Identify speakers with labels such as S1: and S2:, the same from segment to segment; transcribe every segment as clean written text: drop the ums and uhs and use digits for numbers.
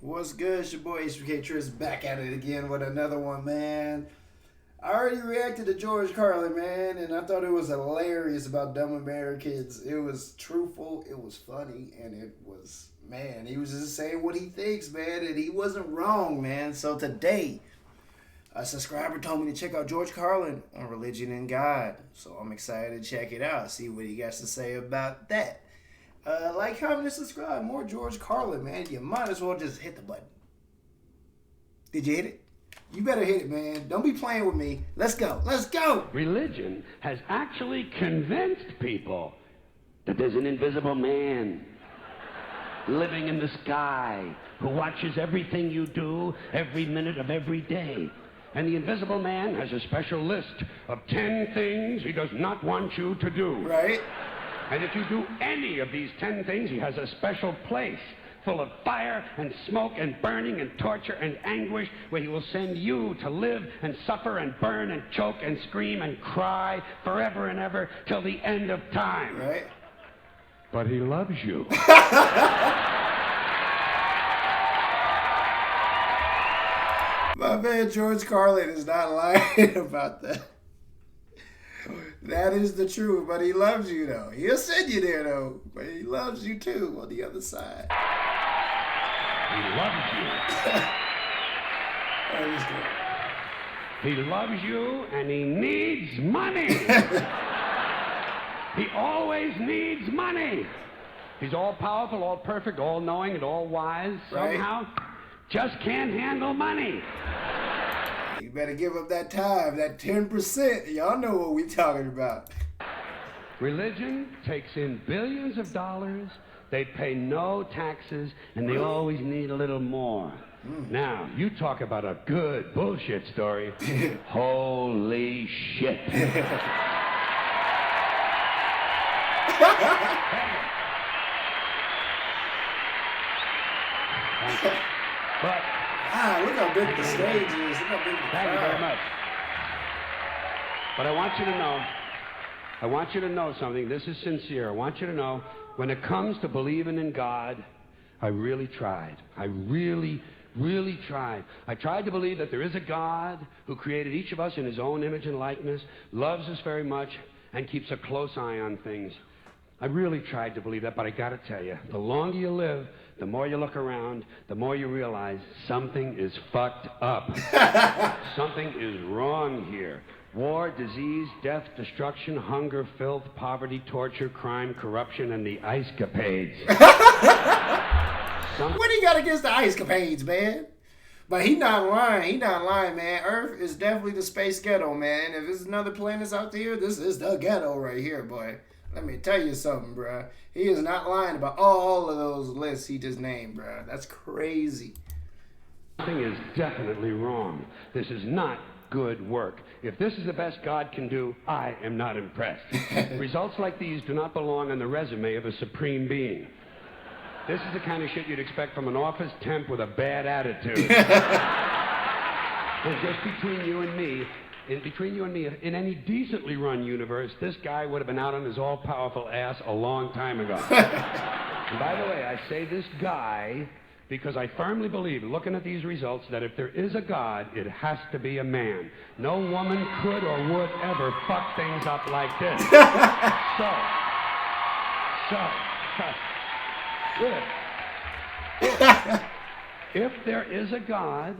S1: What's good? It's your boy HBK Tris back at it again with another one, man. I already reacted to George Carlin, man, and I thought it was hilarious about Dumb Americans. It was truthful, it was funny, and it was, man, he was just saying what he thinks, man, and he wasn't wrong, man. So today, a subscriber told me to check out George Carlin on religion and God. So I'm excited to check it out, see what he got to say about that. Like, comment, and subscribe. More George Carlin, man. You might as well just hit the button. Did you hit it? You better hit it, man. Don't be playing with me. Let's go. Let's go.
S2: Religion has actually convinced people that there's an invisible man living in the sky who watches everything you do every minute of every day. And the invisible man has a special list of 10 things he does not want you to do.
S1: Right?
S2: And if you do any of these 10 things, he has a special place full of fire and smoke and burning and torture and anguish where he will send you to live and suffer and burn and choke and scream and cry forever and ever till the end of time.
S1: Right?
S2: But he loves you.
S1: My man George Carlin is not lying about that. That is the truth, but he loves you, though. He'll send you there, though, but he loves you, too, on the other side.
S2: He loves you.
S1: That is good.
S2: He loves you and he needs money. He always needs money. He's all powerful, all perfect, all knowing, and all wise.
S1: Right.
S2: Somehow, just can't handle money.
S1: You better give up that time, that 10%. Y'all know what we talking about.
S2: Religion takes in billions of dollars. They pay no taxes, and they always need a little more. Now, you talk about a good bullshit story. Holy shit. But
S1: look how big the stage is. Look how big the crowd.
S2: thank you very much. But I want you to know something. This is sincere. I want you to know, when it comes to believing in God, I really tried. I really tried. I tried to believe that there is a God who created each of us in his own image and likeness, loves us very much, and keeps a close eye on things. I really tried to believe that, but I gotta tell you, the longer you live, the more you look around, the more you realize something is fucked up. Something is wrong here. War, disease, death, destruction, hunger, filth, poverty, torture, crime, corruption, and the ice capades.
S1: What do you got against the ice capades, man? But he not lying. He not lying, man. Earth is definitely the space ghetto, man. If there's another planets out there, this is the ghetto right here, boy. Let me tell you something, bruh. He is not lying about all of those lists he just named, bruh. That's crazy.
S2: Something is definitely wrong. This is not good work. If this is the best God can do, I am not impressed. Results like these do not belong on the resume of a supreme being. This is the kind of shit you'd expect from an office temp with a bad attitude. And just between you and me, in any decently run universe, this guy would have been out on his all-powerful ass a long time ago. And by the way, I say this guy because I firmly believe, looking at these results, that if there is a God, it has to be a man. No woman could or would ever fuck things up like this. If there is a God,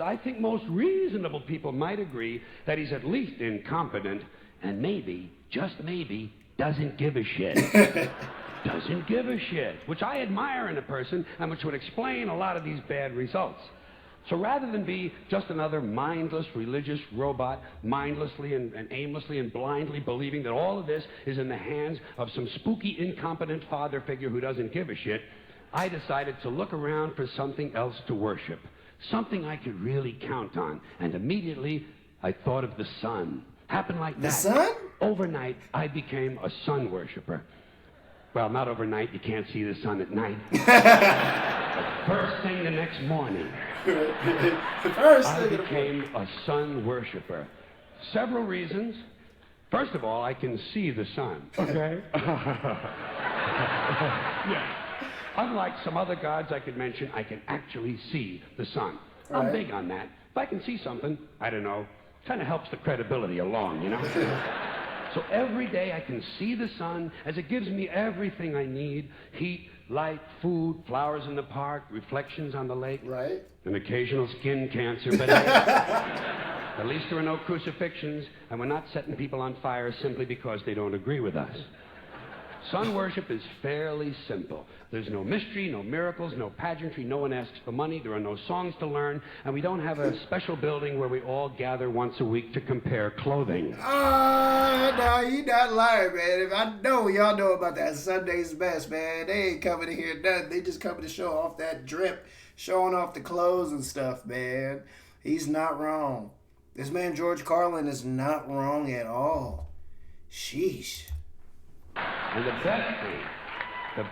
S2: I think most reasonable people might agree that he's at least incompetent and maybe, just maybe, doesn't give a shit. Doesn't give a shit, which I admire in a person and which would explain a lot of these bad results. So rather than be just another mindless religious robot, mindlessly and aimlessly and blindly believing that all of this is in the hands of some spooky, incompetent father figure who doesn't give a shit, I decided to look around for something else to worship, something I could really count on. And immediately, I thought of the sun. Happened like that.
S1: The sun?
S2: Overnight, I became a sun worshiper. Well, not overnight. You can't see the sun at night. But first thing the next morning, I became a sun worshiper. Several reasons. First of all, I can see the sun. Okay? Yeah. Unlike some other gods I could mention, I can actually see the sun. I'm
S1: Right.
S2: big on that. If I can see something, I don't know, kind of helps the credibility along, you know? So every day I can see the sun as it gives me everything I need: heat, light, food, flowers in the park, reflections on the lake,
S1: Right.
S2: an occasional skin cancer, but at least there are no crucifixions, and we're not setting people on fire simply because they don't agree with us. Sun worship is fairly simple. There's no mystery, no miracles, no pageantry, no one asks for money, there are no songs to learn, and we don't have a special building where we all gather once a week to compare clothing.
S1: No, you not lying, man. If I know y'all know about that Sunday's Best, man. They ain't coming to hear nothing. They just coming to show off that drip, showing off the clothes and stuff, man. He's not wrong. This man George Carlin is not wrong at all. Sheesh.
S2: And the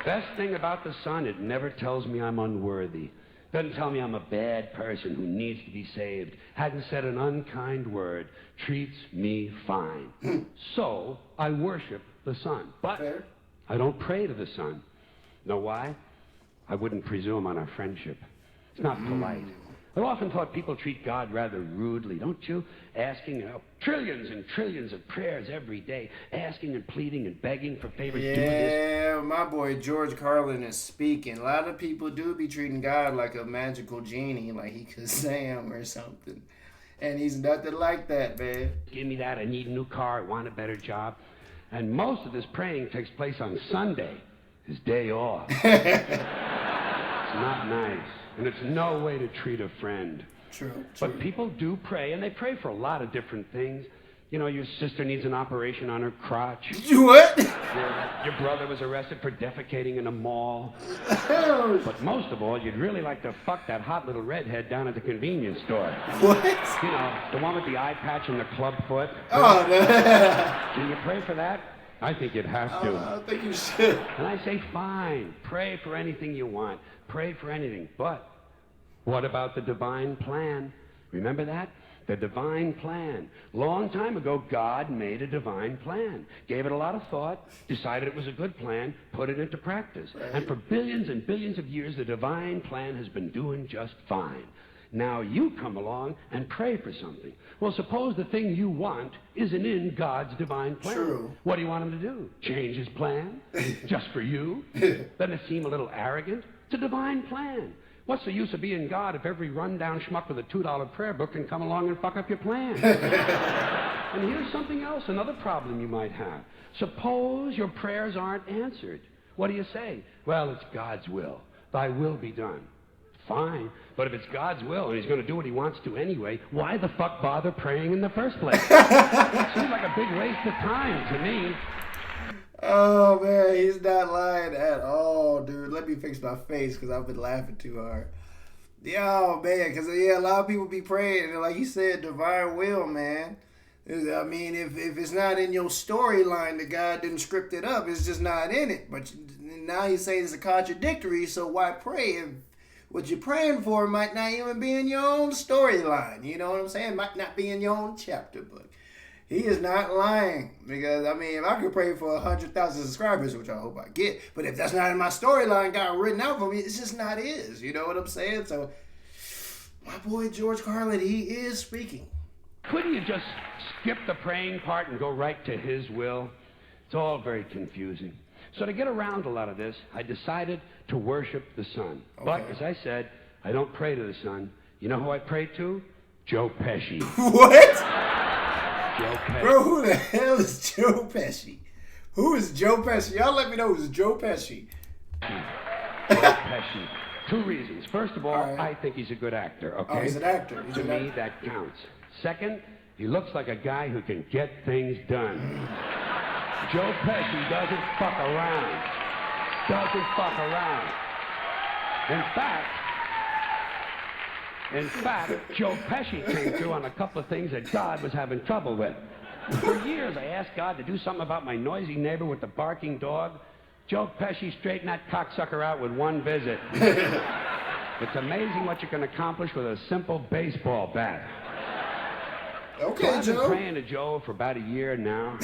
S2: best thing about the sun, it never tells me I'm unworthy. Doesn't tell me I'm a bad person who needs to be saved. Hasn't said an unkind word. Treats me fine. So I worship the sun. But
S1: Fair.
S2: I don't pray to the sun. Know why? I wouldn't presume on our friendship. It's not polite. I've often thought people treat God rather rudely, don't you? Asking trillions and trillions of prayers every day, asking and pleading and begging for favors. Do this.
S1: Yeah, my boy George Carlin is speaking. A lot of people do be treating God like a magical genie, like he could Sam or something. And he's nothing like that, man.
S2: Give me that. I need a new car. I want a better job. And most of this praying takes place on Sunday, his day off. It's not nice. And it's no way to treat a friend.
S1: True.
S2: But people do pray, and they pray for a lot of different things. You know, your sister needs an operation on her crotch.
S1: What?
S2: Your brother was arrested for defecating in a mall. But most of all, you'd really like to fuck that hot little redhead down at the convenience store.
S1: What?
S2: You know, the one with the eye patch and the club foot.
S1: Oh, no.
S2: Can you pray for that? I think you'd have to.
S1: I think you should.
S2: And I say, fine, pray for anything you want. Pray for anything. But what about the divine plan? Remember that? The divine plan. Long time ago, God made a divine plan. Gave it a lot of thought, decided it was a good plan, put it into practice.
S1: Right.
S2: And for billions and billions of years, the divine plan has been doing just fine. Now you come along and pray for something. Well, suppose the thing you want isn't in God's divine plan.
S1: True.
S2: What do you want him to do? Change his plan? Just for you? Doesn't it seem a little arrogant? It's a divine plan. What's the use of being God if every rundown schmuck with a $2 prayer book can come along and fuck up your plan? And here's something else, another problem you might have. Suppose your prayers aren't answered. What do you say? Well, it's God's will. Thy will be done. Fine, but if it's God's will and he's going to do what he wants to anyway, why the fuck bother praying in the first place? It seems like a big waste of time to me.
S1: Oh, man, he's not lying at all, dude. Let me fix my face because I've been laughing too hard. Oh, man, because, yeah, a lot of people be praying, and like you said, divine will, man. I mean, if it's not in your storyline that God didn't script it up, it's just not in it. But now you say it's a contradictory, so why pray if what you're praying for might not even be in your own storyline? You know what I'm saying? Might not be in your own chapter book. He is not lying, because, I mean, if I could pray for 100,000 subscribers, which I hope I get, but if that's not in my storyline got written out for me, it's just not his. You know what I'm saying? So, my boy George Carlin, he is speaking.
S2: Couldn't you just skip the praying part and go right to his will? It's all very confusing. So to get around a lot of this, I decided to worship the sun. Okay. But, as I said, I don't pray to the sun. You know who I pray to? Joe Pesci.
S1: What?
S2: Joe Pesci.
S1: Bro, who the hell is Joe Pesci? Who is Joe Pesci? Y'all let me know who's Joe Pesci.
S2: Joe Pesci. Two reasons. First of all,
S1: right.
S2: I think he's a good actor, okay?
S1: Oh, he's an actor.
S2: To me, that counts. Second, he looks like a guy who can get things done. Joe Pesci doesn't fuck around. Doesn't fuck around. In fact, Joe Pesci came through on a couple of things that God was having trouble with. For years, I asked God to do something about my noisy neighbor with the barking dog. Joe Pesci straightened that cocksucker out with one visit. It's amazing what you can accomplish with a simple baseball bat.
S1: Okay,
S2: so I've been
S1: Joe.
S2: praying to Joe for about a year now.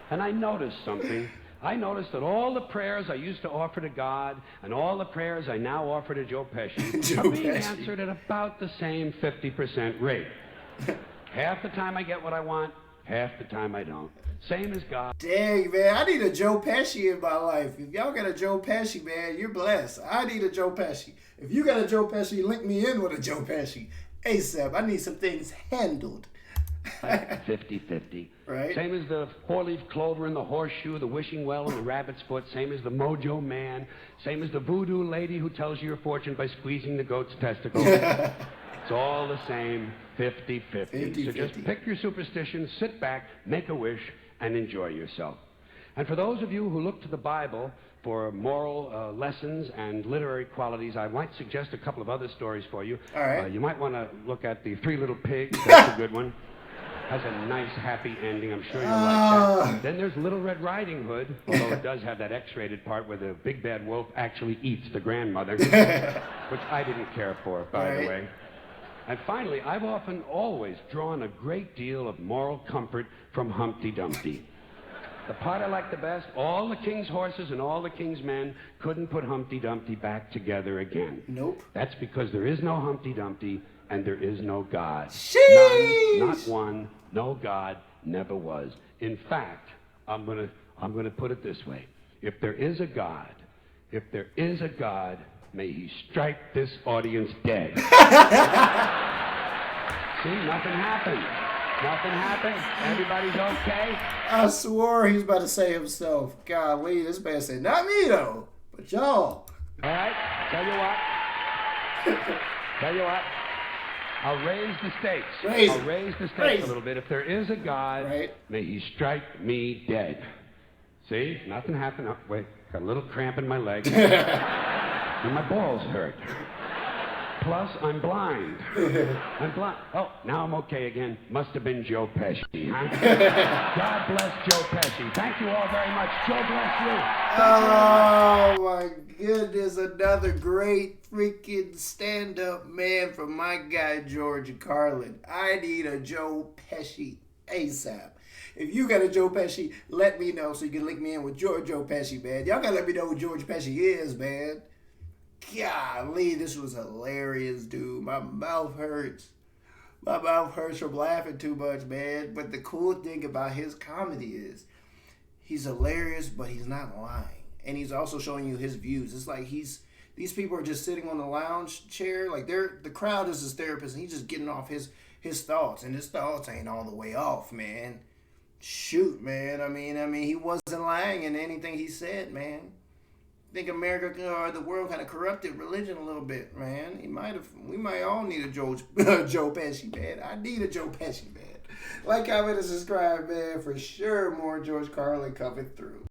S2: And I noticed something. I noticed that all the prayers I used to offer to God and all the prayers I now offer to Joe Pesci
S1: Joe
S2: are being
S1: Pesci.
S2: answered at about the same 50% rate. Half the time I get what I want, half the time I don't. Same as God.
S1: Dang, man, I need a Joe Pesci in my life. If y'all got a Joe Pesci, man, you're blessed. I need a Joe Pesci. If you got a Joe Pesci, link me in with a Joe Pesci. ASAP, I need some things handled.
S2: 50-50.
S1: Right.
S2: Same as the four-leaf clover and the horseshoe, the wishing well and the rabbit's foot. Same as the mojo man. Same as the voodoo lady who tells you your fortune by squeezing the goat's testicles. It's all the same, 50-50. So just pick your superstition, sit back, make a wish, and enjoy yourself. And for those of you who look to the Bible for moral lessons and literary qualities, I might suggest a couple of other stories for you.
S1: All right.
S2: You might want to look at The Three Little Pigs. That's a good one. Has a nice, happy ending. I'm sure you'll like that. Then there's Little Red Riding Hood, although it does have that X-rated part where the big bad wolf actually eats the grandmother, which I didn't care for, by the way. And finally, I've often always drawn a great deal of moral comfort from Humpty Dumpty. The part I like the best, all the king's horses and all the king's men couldn't put Humpty Dumpty back together again.
S1: Nope.
S2: That's because there is no Humpty Dumpty and there is no God.
S1: Sheesh!
S2: None, not one, no God, never was. In fact, I'm gonna put it this way. If there is a God, may he strike this audience dead. See, nothing happened. Nothing happened. Everybody's okay.
S1: I swore he was about to say himself. Golly, this man said, not me though, but y'all.
S2: All right, tell you what. I'll raise the stakes. I'll raise the stakes a little bit. If there is a God, may he strike me dead. See, nothing happened. Oh, wait, got a little cramp in my leg. And my balls hurt. Plus, I'm blind. Oh, now I'm okay again. Must have been Joe Pesci, huh? God bless Joe Pesci. Thank you all very much. Joe bless you.
S1: Oh, my goodness. Another great freaking stand-up man from my guy, George Carlin. I need a Joe Pesci ASAP. If you got a Joe Pesci, let me know so you can link me in with Joe Pesci, man. Y'all got to let me know who George Pesci is, man. Golly, this was hilarious, dude. My mouth hurts. My mouth hurts from laughing too much, man. But the cool thing about his comedy is he's hilarious, but he's not lying. And he's also showing you his views. It's like these people are just sitting on the lounge chair. Like the crowd is his therapist, and he's just getting off his thoughts. And his thoughts ain't all the way off, man. Shoot, man. I mean, he wasn't lying in anything he said, man. I think America or the world kind of corrupted religion a little bit, man. We might all need a Joe Pesci, man. I need a Joe Pesci, man. Like, comment, and subscribe, man. For sure, more George Carlin coming through.